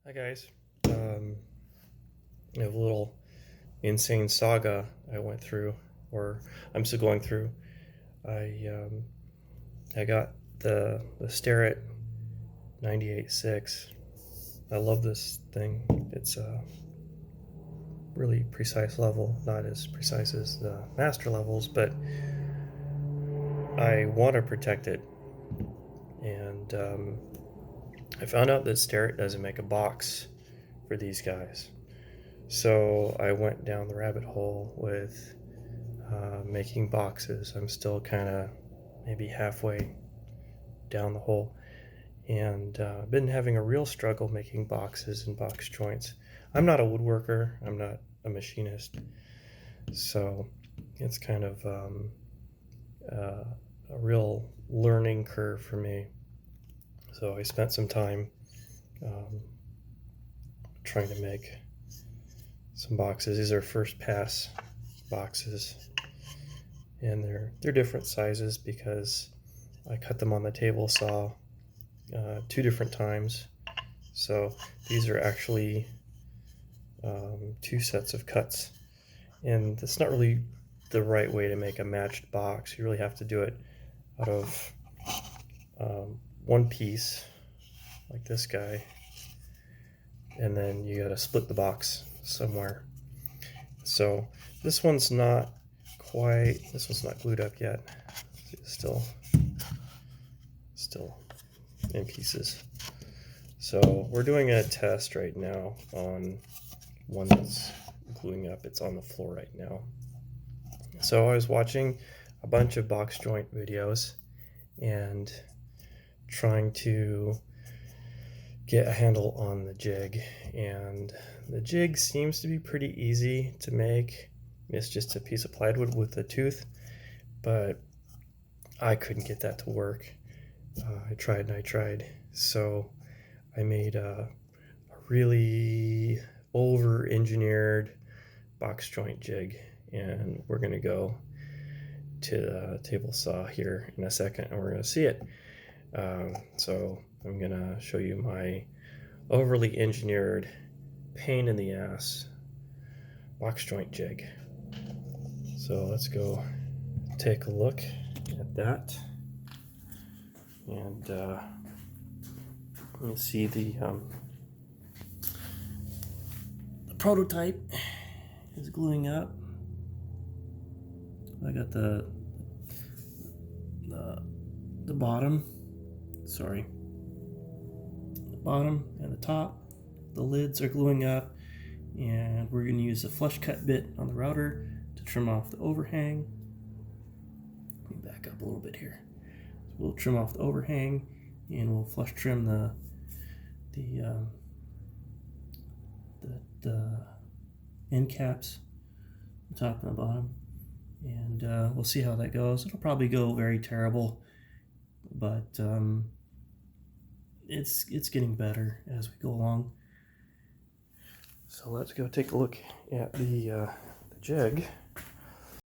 Hi guys. I have a little insane saga I went through, or I'm still going through. I got the Starrett 98.6. I love this thing. It's a really precise level, not as precise as the master levels, but I want to protect it. And I found out that Starrett doesn't make a box for these guys. So I went down the rabbit hole with making boxes. I'm still kind of maybe halfway down the hole, and I've been having a real struggle making boxes and box joints. I'm not a woodworker, I'm not a machinist, so it's kind of a real learning curve for me. So I spent some time um, trying to make some boxes. These are first pass boxes, and they're different sizes because I cut them on the table saw 2 different times. So these are actually 2 sets of cuts, and that's not really the right way to make a matched box. You really have to do it out of one piece, like this guy, and then you got to split the box somewhere. So this one's not glued up yet. It's still in pieces. So we're doing a test right now on one that's gluing up. It's on the floor right now. So I was watching a bunch of box joint videos and trying to get a handle on the jig, and the jig seems to be pretty easy to make. It's just a piece of plywood with a tooth, but I couldn't get that to work. I tried and I tried, so I made a really over-engineered box joint jig, and we're gonna go to the table saw here in a second and we're gonna see it. So I'm gonna show you my overly engineered, pain in the ass box joint jig. So let's go take a look at that, and you can see the prototype is gluing up. I got the bottom, the bottom and the top. The lids are gluing up, and we're going to use a flush cut bit on the router to trim off the overhang. Let me back up a little bit here. So we'll trim off the overhang, and we'll flush trim the end caps, the top and the bottom, and we'll see how that goes. It'll probably go very terrible, but it's getting better as we go along. So let's go take a look at the jig.